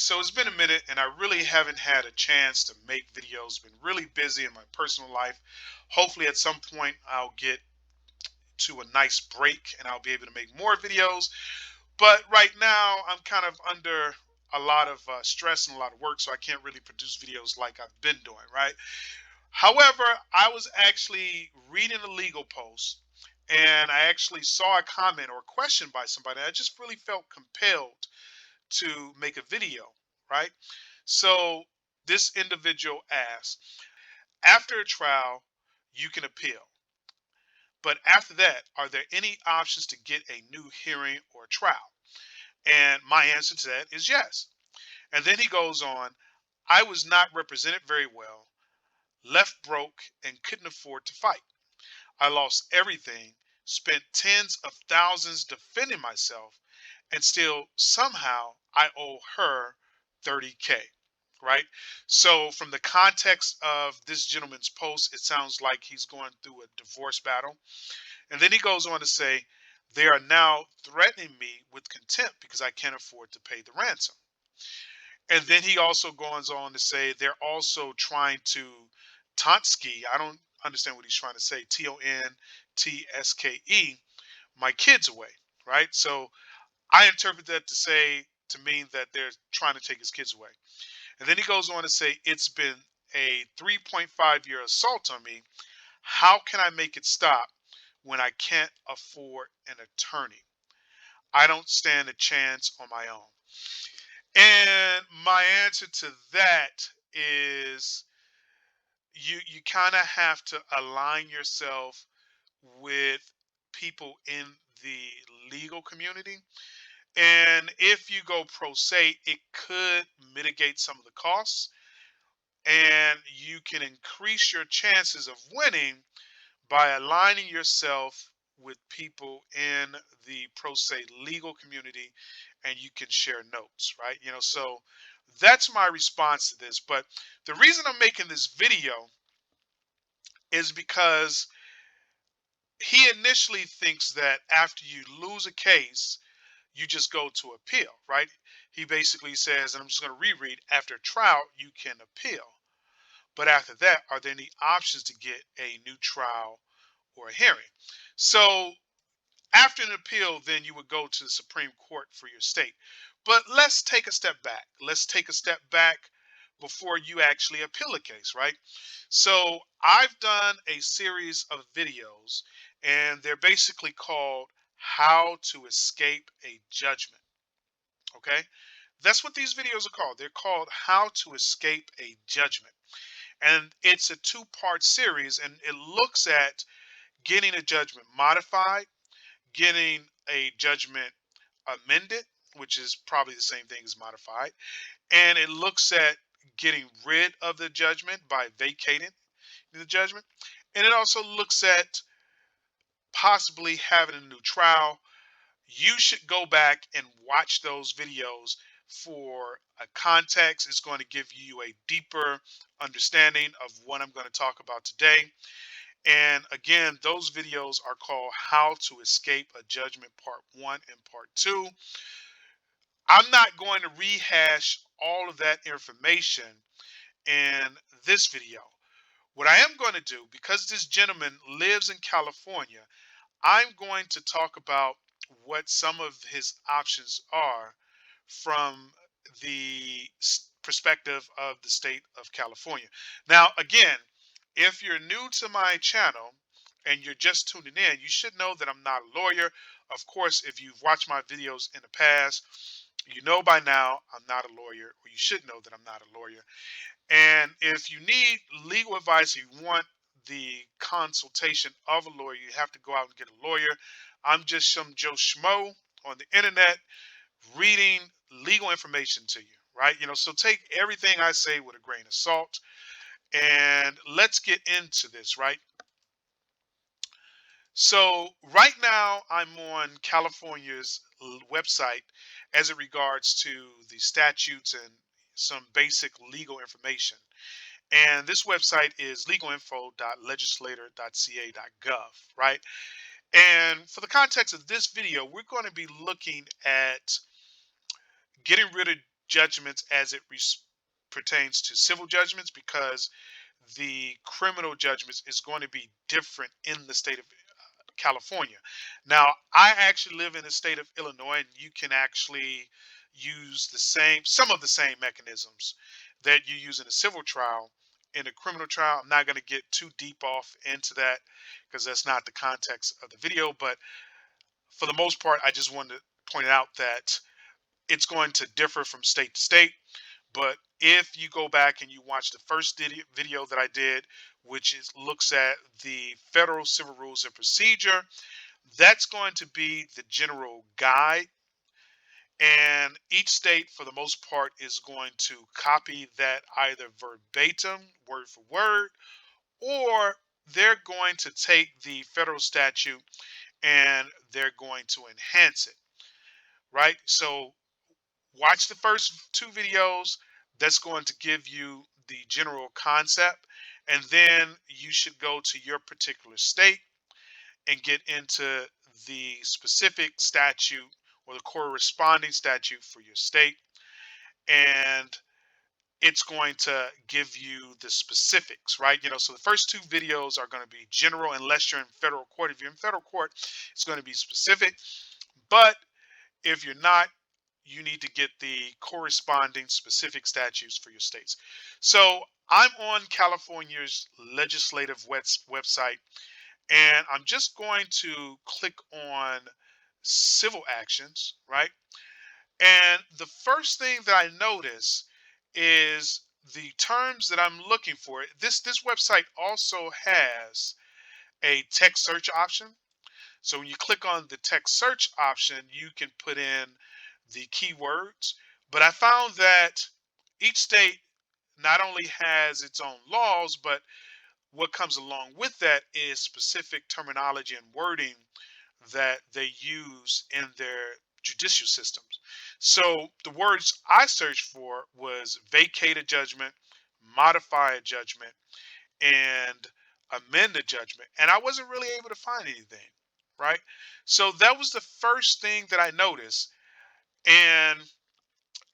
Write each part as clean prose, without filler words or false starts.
So it's been a minute and I really haven't had a chance to make videos. Been really busy in my personal life. Hopefully at some point I'll get to a nice break and I'll be able to make more videos. But right now I'm kind of under a lot of stress and a lot of work, so I can't really produce videos like I've been doing, right? However, I was actually reading a legal post and I actually saw a comment or a question by somebody. I just really felt compelled to make a video, right? So this individual asked, after a trial, you can appeal. But after that, are there any options to get a new hearing or trial? And my answer to that is yes. And then he goes on, I was not represented very well, left broke, and couldn't afford to fight. I lost everything, spent tens of thousands defending myself, and still somehow I owe her 30K. Right? So, from the context of this gentleman's post, it sounds like he's going through a divorce battle. And then he goes on to say, they are now threatening me with contempt because I can't afford to pay the ransom. And then he also goes on to say they're also trying to Tonski. I don't understand what he's trying to say. Tontske my kids away, right? So I interpret that to say to mean that they're trying to take his kids away. And then he goes on to say it's been a 3.5-year assault on me. How can I make it stop when I can't afford an attorney? I don't stand a chance on my own. And my answer to that is you kind of have to align yourself with people in the legal community. And if you go pro se, it could mitigate some of the costs and you can increase your chances of winning by aligning yourself with people in the pro se legal community and you can share notes, right? So that's my response to this. But the reason I'm making this video is because he initially thinks that after you lose a case, you just go to appeal, right? He basically says, and I'm just going to reread, after trial, you can appeal. But after that, are there any options to get a new trial or a hearing? So after an appeal, then you would go to the Supreme Court for your state. But let's take a step back. Let's take a step back before you actually appeal a case, right? So I've done a series of videos, and they're basically called How to Escape a Judgment. Okay? That's what these videos are called. They're called How to Escape a Judgment. And it's a two-part series, and it looks at getting a judgment modified, getting a judgment amended, which is probably the same thing as modified, and it looks at getting rid of the judgment by vacating the judgment, and it also looks at possibly having a new trial. You should go back and watch those videos for a context. It's going to give you a deeper understanding of what I'm going to talk about today. And again, those videos are called How to Escape a Judgment Part 1 and Part 2. I'm not going to rehash all of that information in this video. What I am going to do, because this gentleman lives in California, I'm going to talk about what some of his options are from the perspective of the state of California. Now, again, if you're new to my channel and you're just tuning in, you should know that I'm not a lawyer. Of course, if you've watched my videos in the past, you know by now I'm not a lawyer, or you should know that I'm not a lawyer. And if you need legal advice, you want the consultation of a lawyer, you have to go out and get a lawyer. I'm just some Joe Schmo on the internet reading legal information to you, right? So take everything I say with a grain of salt. And let's get into this, right? So right now I'm on California's website as it regards to the statutes and some basic legal information. And this website is legalinfo.legislator.ca.gov, right? And for the context of this video, we're going to be looking at getting rid of judgments as it pertains to civil judgments, because the criminal judgments is going to be different in the state of California. Now, I actually live in the state of Illinois, and you can actually use some of the same mechanisms that you use in a civil trial in a criminal trial. I'm not going to get too deep off into that because that's not the context of the video, but for the most part, I just wanted to point out that it's going to differ from state to state. But if you go back and you watch the first video that I did, which looks at the federal civil rules and procedure, that's going to be the general guide. And each state, for the most part, is going to copy that either verbatim, word for word, or they're going to take the federal statute and they're going to enhance it, right? So watch the first two videos. That's going to give you the general concept, and then you should go to your particular state and get into the specific statute or the corresponding statute for your state, and it's going to give you the specifics, right? So the first two videos are going to be general unless you're in federal court. If you're in federal court, it's going to be specific. But if you're not, you need to get the corresponding specific statutes for your states. So I'm on California's legislative website, and I'm just going to click on civil actions, right? And the first thing that I notice is the terms that I'm looking for. This website also has a text search option. So when you click on the text search option, you can put in the keywords. But I found that each state not only has its own laws, but what comes along with that is specific terminology and wording that they use in their judicial systems. So the words I searched for was vacate a judgment, modify a judgment, and amend a judgment. And I wasn't really able to find anything, right? So that was the first thing that I noticed. And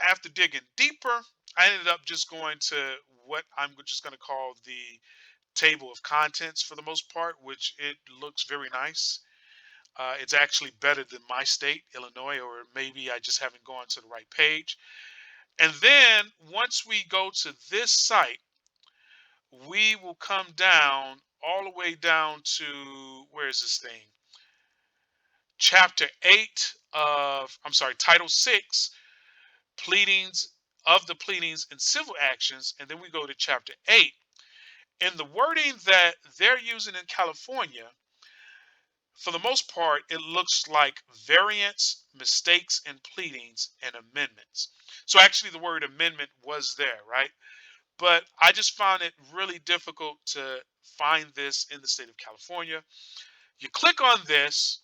after digging deeper, I ended up just going to what I'm just going to call the table of contents for the most part, which it looks very nice. It's actually better than my state, Illinois, or maybe I just haven't gone to the right page. And then once we go to this site, we will come down all the way down to, where is this thing? Chapter 8 of, I'm sorry, Title 6, pleadings of the pleadings and civil actions. And then we go to Chapter 8. And the wording that they're using in California, for the most part, it looks like variants, mistakes in pleadings, and amendments. So actually the word amendment was there, right? But I just found it really difficult to find this in the state of California. You click on this,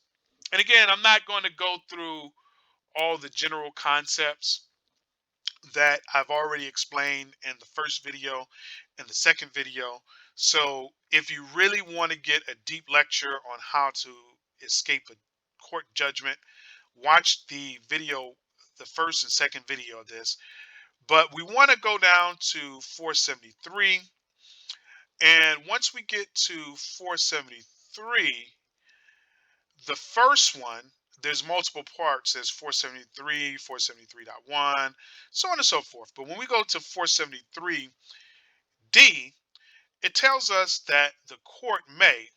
and again, I'm not going to go through all the general concepts that I've already explained in the first video and the second video. So if you really want to get a deep lecture on how to escape a court judgment, watch the video, the first and second video of this. But we want to go down to 473. And once we get to 473, the first one, there's multiple parts. There's 473, 473.1, so on and so forth. But when we go to 473D, it tells us that the court may,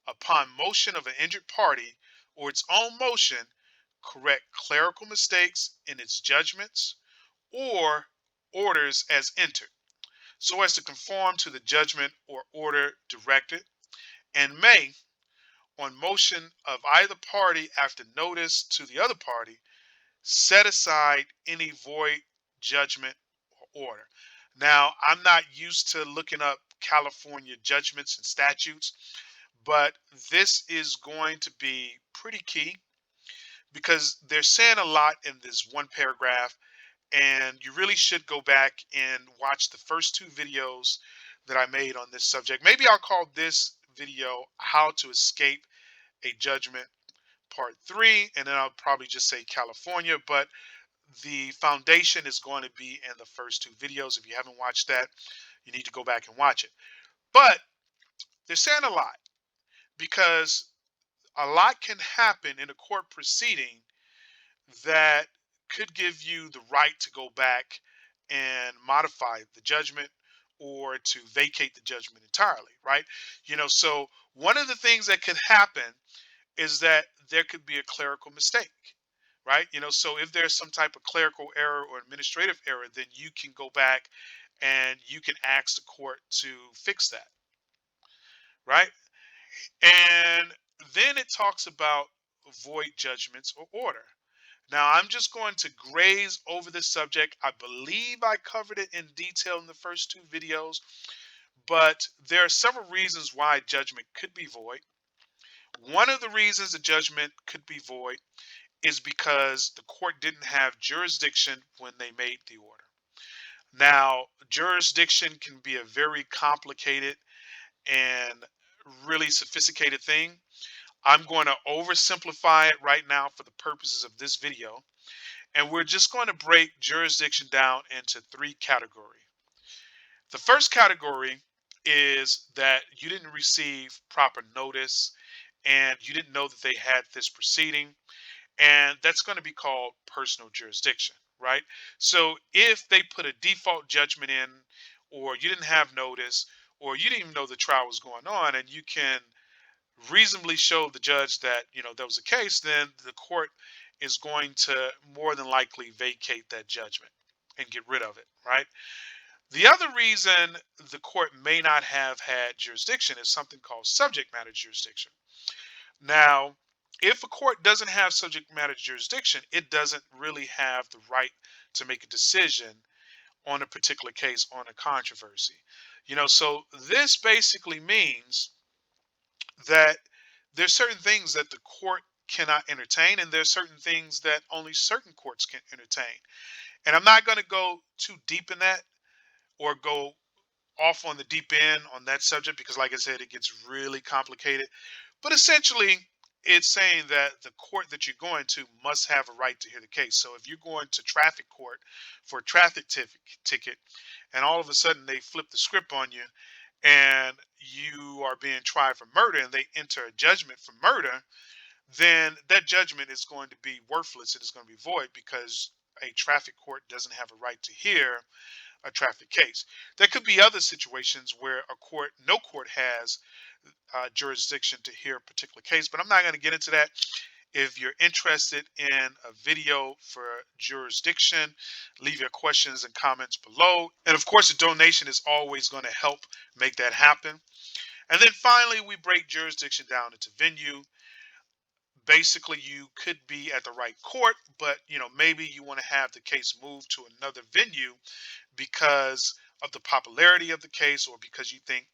upon motion of an injured party or its own motion, correct clerical mistakes in its judgments or orders as entered, so as to conform to the judgment or order directed, and may, on motion of either party after notice to the other party, set aside any void judgment or order. Now, I'm not used to looking up California judgments and statutes, but this is going to be pretty key because they're saying a lot in this one paragraph, and you really should go back and watch the first two videos that I made on this subject. Maybe I'll call this video How to Escape a Judgment Part 3, and then I'll probably just say California. But The foundation is going to be in the first two videos. If you haven't watched that, you need to go back and watch it. But they're saying a lot because a lot can happen in a court proceeding that could give you the right to go back and modify the judgment or to vacate the judgment entirely, right? So one of the things that could happen is that there could be a clerical mistake, right? So if there's some type of clerical error or administrative error, then you can go back and you can ask the court to fix that, right? And then it talks about void judgments or order. Now, I'm just going to graze over this subject. I believe I covered it in detail in the first two videos, but there are several reasons why judgment could be void. One of the reasons the judgment could be void is because the court didn't have jurisdiction when they made the order. Now, jurisdiction can be a very complicated and really sophisticated thing. I'm going to oversimplify it right now for the purposes of this video. And we're just going to break jurisdiction down into three categories. The first category is that you didn't receive proper notice and you didn't know that they had this proceeding, and that's going to be called personal jurisdiction, right? So if they put a default judgment in, or you didn't have notice, or you didn't even know the trial was going on, and you can reasonably show the judge that that was the case, then the court is going to more than likely vacate that judgment and get rid of it, right? The other reason the court may not have had jurisdiction is something called subject matter jurisdiction. Now, if a court doesn't have subject matter jurisdiction, it doesn't really have the right to make a decision on a particular case, on a controversy. So this basically means that there's certain things that the court cannot entertain, and there's certain things that only certain courts can entertain. And I'm not going to go too deep in that or go off on the deep end on that subject because, like I said, it gets really complicated. But essentially, it's saying that the court that you're going to must have a right to hear the case. So if you're going to traffic court for a traffic ticket, and all of a sudden they flip the script on you and you are being tried for murder and they enter a judgment for murder, then that judgment is going to be worthless. It is going to be void because a traffic court doesn't have a right to hear a traffic case. There could be other situations where no court has jurisdiction to hear a particular case, but I'm not going to get into that. If you're interested in a video for jurisdiction, leave your questions and comments below. And of course, a donation is always going to help make that happen. And then finally, we break jurisdiction down into venue. Basically, you could be at the right court, but maybe you want to have the case moved to another venue because of the popularity of the case or because you think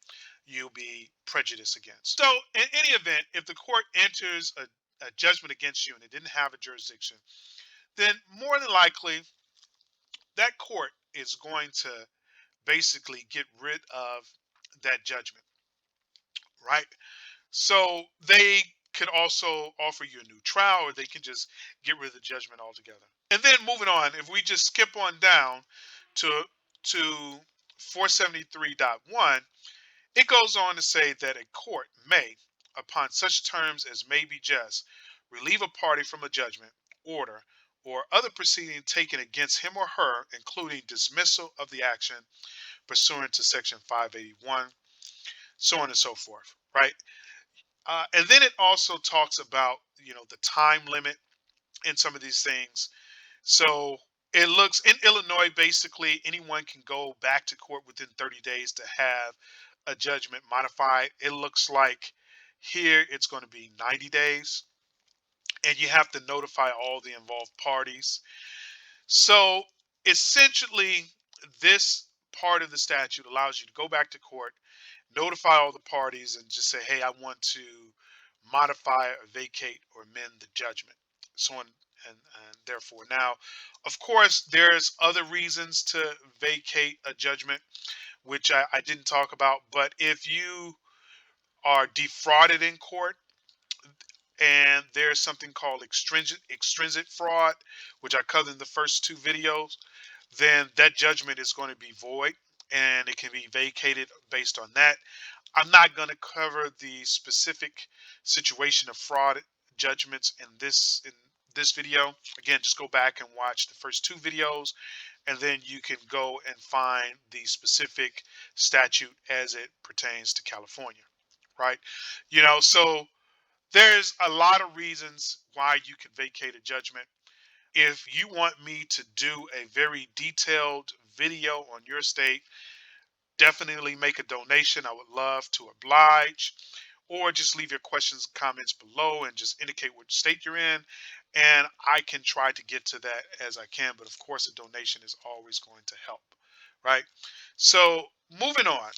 you'll be prejudiced against. So in any event, if the court enters a judgment against you and it didn't have a jurisdiction, then more than likely that court is going to basically get rid of that judgment, right? So they could also offer you a new trial, or they can just get rid of the judgment altogether. And then moving on, if we just skip on down to 473.1, it goes on to say that a court may, upon such terms as may be just, relieve a party from a judgment, order, or other proceeding taken against him or her, including dismissal of the action pursuant to section 581, so on and so forth, right? And then it also talks about, the time limit in some of these things. So it looks in Illinois, basically anyone can go back to court within 30 days to have a judgment modified. It looks like here it's going to be 90 days, and you have to notify all the involved parties. So essentially, this part of the statute allows you to go back to court, notify all the parties, and just say, hey, I want to modify or vacate or amend the judgment, so on and therefore. Now, of course, there's other reasons to vacate a judgment, which I didn't talk about, but if you are defrauded in court, and there's something called extrinsic fraud, which I covered in the first two videos, then that judgment is going to be void and it can be vacated based on that. I'm not going to cover the specific situation of fraud judgments in this video. Again, just go back and watch the first two videos, and then you can go and find the specific statute as it pertains to California, right? So there's a lot of reasons why you can vacate a judgment. If you want me to do a very detailed video on your state, definitely make a donation. I would love to oblige. Or just leave your questions, comments below, and just indicate which state you're in. And I can try to get to that as I can. But of course, a donation is always going to help, right? So moving on.